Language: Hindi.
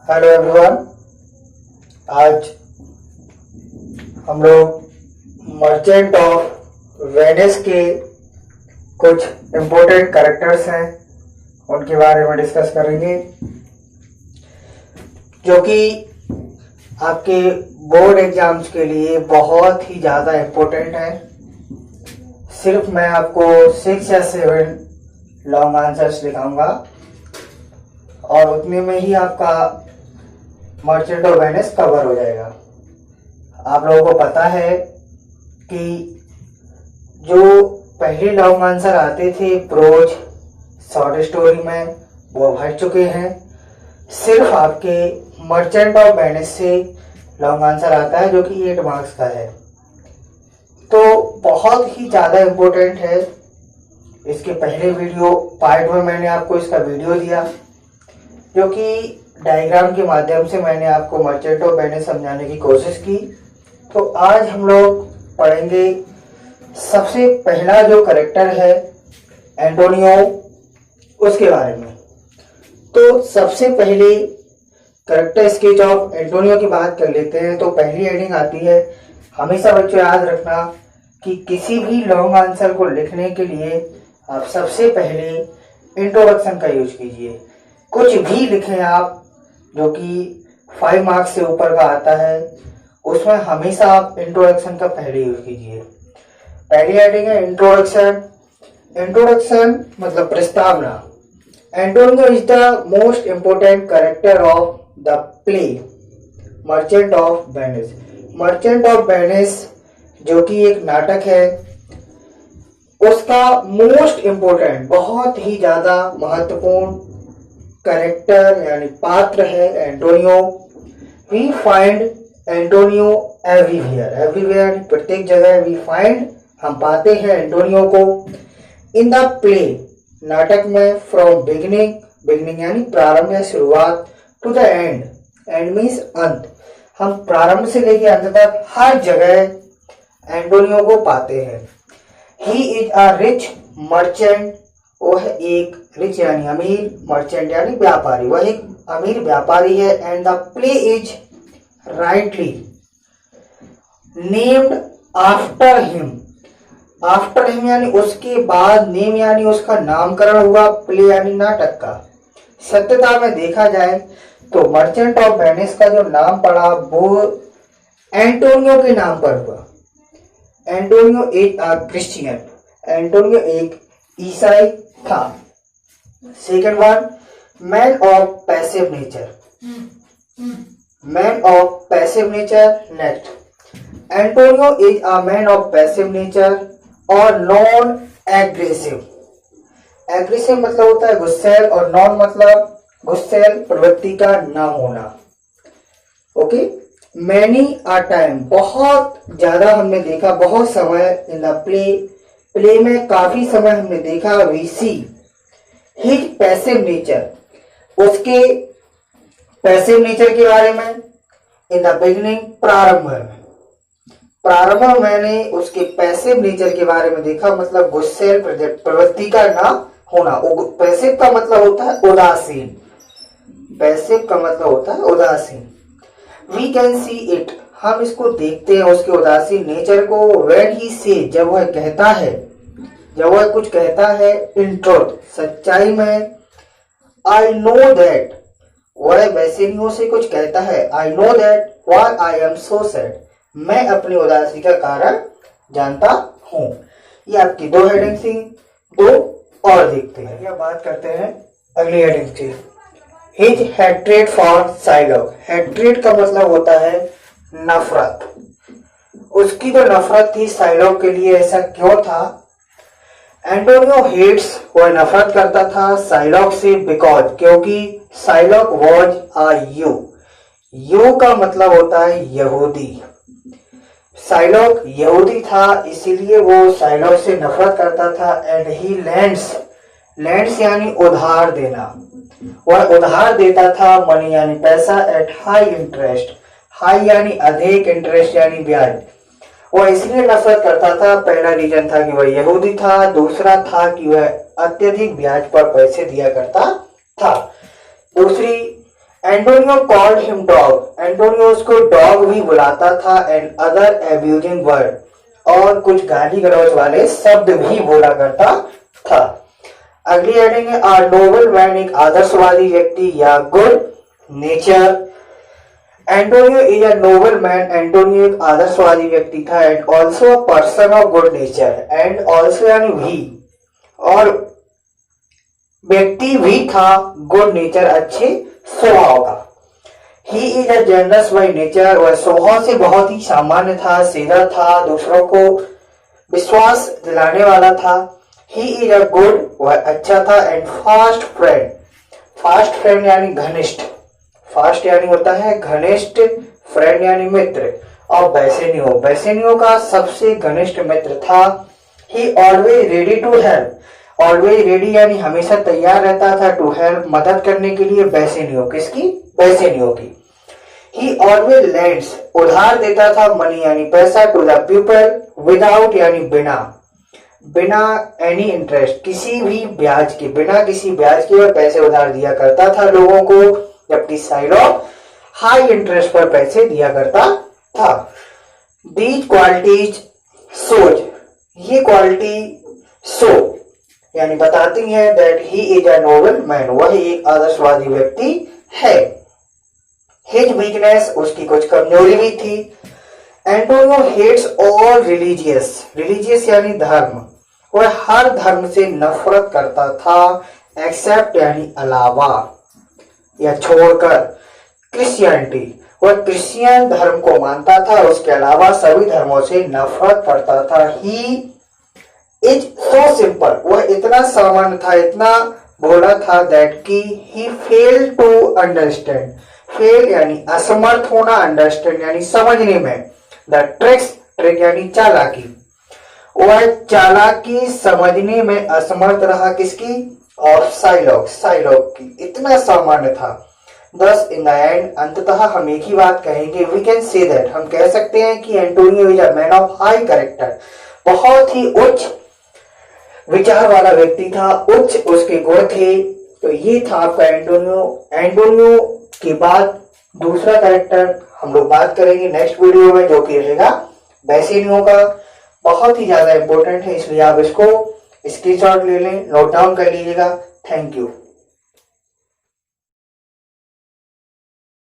Hello everyone. आज हम लोग मर्चेंट ऑफ वेनिस के कुछ इम्पोर्टेंट कैरेक्टर्स हैं उनके बारे में डिस्कस करेंगे, जो कि आपके बोर्ड एग्जाम्स के लिए बहुत ही ज़्यादा इम्पोर्टेंट है। सिर्फ मैं आपको 6 या 7 लॉन्ग आंसर्स दिखाऊंगा और उतने में ही आपका मर्चेंट ऑफ वेनिस कवर हो जाएगा। आप लोगों को पता है कि जो पहले लॉन्ग आंसर आते थे प्रोज शॉर्ट स्टोरी में वो भर चुके हैं। सिर्फ आपके मर्चेंट ऑफ वेनिस से लॉन्ग आंसर आता है जो कि 8 मार्क्स का है, तो बहुत ही ज़्यादा इम्पोर्टेंट है। इसके पहले वीडियो पार्ट में मैंने आपको इसका वीडियो दिया, जो कि डायग्राम के माध्यम से मैंने आपको मर्चेंट ऑफ वेनिस समझाने की कोशिश की। तो आज हम लोग पढ़ेंगे सबसे पहला जो करेक्टर है एंटोनियो, उसके बारे में। तो सबसे पहले करेक्टर स्केच ऑफ एंटोनियो की बात कर लेते हैं। तो पहली हेडिंग आती है, हमेशा बच्चों याद रखना कि किसी भी लॉन्ग आंसर को लिखने के लिए आप सबसे पहले इंट्रोडक्शन का यूज कीजिए। कुछ भी लिखें आप जो कि 5 मार्क्स से ऊपर का आता है, उसमें हमेशा आप इंट्रोडक्शन का पहले यूज कीजिए। पहली हेडिंग है इंट्रोडक्शन। इंट्रोडक्शन मतलब प्रस्तावना। Antonio is the most important character of the play merchant of Venice. Merchant of Venice जो कि एक नाटक है, उसका मोस्ट इम्पोर्टेंट बहुत ही ज्यादा महत्वपूर्ण कैरेक्टर यानी पात्र है Antonio. We find Antonio everywhere. Everywhere प्रत्येक जगह। वी फाइंड हम पाते हैं एंटोनियो को इन द प्ले नाटक में। फ्रॉम बिगिनिंग, बिगिनिंग यानी प्रारंभ या शुरुआत, to the end, end means अंत। हम प्रारंभ से लेकर अंत तक हर जगह एंटोनियो को पाते हैं। He is a rich merchant. वो है एक रिच यानी अमीर, मर्चेंट यानी व्यापारी, वह एक अमीर व्यापारी है। And the play is rightly named after him. After him यानी उसके बाद, नेम यानी उसका नामकरण हुआ, प्ले यानी नाटक का। सत्यता में देखा जाए तो मर्चेंट ऑफ वेनिस का जो नाम पड़ा वो एंटोनियो के नाम पर हुआ। एंटोनियो एक क्रिश्चियन, एंटोनियो एक ईसाई था। Second one, man of passive nature. Man of passive nature. Next, Antonio is a man of passive nature और नॉन एग्रेसिव। एग्रेसिव मतलब होता है गुस्सैल और नॉन मतलब गुस्सैल प्रवृत्ति का ना होना। ओके। मैनी अ टाइम बहुत ज्यादा हमने देखा, बहुत समय। इन द प्ले, प्ले में काफी समय हमने देखा। We see his passive nature, उसके पैसिव नेचर के बारे में। इन द बिगिनिंग, प्रारंभ में। प्रारंभ में मैंने उसके पैसिव नेचर के बारे में देखा, मतलब गुस्सैल प्रवृत्ति का ना होना। पैसिव का मतलब होता है उदासीन। पैसिव का मतलब होता है उदासीन। वी कैन सी इट, हम इसको देखते हैं उसके उदासीन नेचर को। व्हेन ही से, जब वह कहता है, जब वह कुछ कहता है। इन ट्रुथ, सच्चाई में। आई नो दैट, वह वैसेनियों से कुछ कहता है। I know that why I am so sad, मैं अपनी उदासी का कारण जानता हूँ। ये आपकी 2 हेडिंग थी, 2 और देखते हैं। क्या बात करते हैं अगली हेडिंग की, his hatred for Psylocke. Hatred का मतलब होता है नफरत। उसकी जो नफरत थी साइलॉक के लिए, ऐसा क्यों था? एंटोनियो हेट्स, वह नफरत करता था साइलॉक से, बिकॉज, क्योंकि Psylocke was a you. You का मतलब होता है यहूदी। साइलॉक यहूदी था, इसीलिए वो साइलॉक से नफरत करता था। एंड ही लैंड्स, लैंड्स यानी उधार देना, वह उधार देता था। मनी यानी पैसा। एट हाई इंटरेस्ट, हाई यानी अधिक, इंटरेस्ट यानी ब्याज। वह इसलिए नफरत करता था, पहला रीजन था कि वह यहूदी था, दूसरा था कि वह अत्यधिक ब्याज पर पैसे दिया करता था। दूसरी Antonio called him dog, Antonio उसको डॉग भी बुलाता था, एंड अदर एब्यूजिंग वर्ड, और कुछ गाली गलौज वाले शब्द भी बोला करता था। अगली हेडिंग है आर नोबल मैन, एक आदर्शवादी व्यक्ति या good nature. Antonio is a noble man, Antonio एक आदर्शवादी व्यक्ति था, and also a person of good nature, and also यानी भी, और व्यक्ति भी था गुड नेचर, अच्छे स्वभाव का। He is a generous by nature, वह स्वभाव से बहुत ही सामान्य था, सीधा था, दूसरों को विश्वास दिलाने वाला था। ही इज अ गुड, वह अच्छा था, and fast friend, fast friend यानी घनिष्ठ, फास्ट यानी होता है घनिष्ठ, फ्रेंड यानी मित्र, और बेसेनियो, बेसेनियो का सबसे घनिष्ठ मित्र था। He always ready to help, always ready यानी हमेशा तैयार रहता था, टू हेल्प मदद करने के लिए, बेसेनियो किसकी, बेसेनियो की। ही ऑलवेज लेंड्स, उधार देता था, मनी यानी पैसा, टू द पीपल, विदाउट यानी बिना, बिना एनी इंटरेस्ट, किसी भी ब्याज के, बिना किसी ब्याज के वह पैसे उधार दिया करता था लोगों को, जबकि साइलॉप हाई इंटरेस्ट पर पैसे दिया करता था। दीज क्वालिटीज सोज, ये क्वालिटी शो यानी बताती है that he is a noble man, वह एक आदर्शवादी व्यक्ति है। हिज वीकनेस, उसकी कुछ कमजोरी भी थी। Antonio hates all religious, religious यानी धर्म, वह हर धर्म से नफरत करता था, एक्सेप्ट यानी अलावा या छोड़कर, क्रिश्चियनिटी, वह क्रिश्चियन धर्म को मानता था, उसके अलावा सभी धर्मों से नफरत करता था। ही इज सो सिंपल, वह इतना सामान्य था, इतना भोला था, दैट की ही फेल टू अंडरस्टैंड, फेल यानी असमर्थ होना, अंडरस्टैंड यानी समझने में, द ट्रिक्स, ट्रिक यानी चालाकी, वह चालाकी समझने में असमर्थ रहा, किसकी, और साइलॉक, साइलॉक की, इतना सामान्य था। Thus in the end, अंततः हम एक ही बात कहेंगे, we can say that, हम कह सकते हैं कि Antonio is a man of high character, बहुत ही उच्च विचार वाला व्यक्ति था, उच्च उसके गुण थे। तो ये था आपका एंटोनियो। एंटोनियो के बाद दूसरा कैरेक्टर हम लोग बात करेंगे नेक्स्ट वीडियो में, जो कि रहेगा बेसेनियो का, बहुत ही ज्यादा इंपॉर्टेंट है, इसलिए आप इसको स्क्रीनशॉट ले लें, नोट डाउन कर लीजिएगा। Thank you.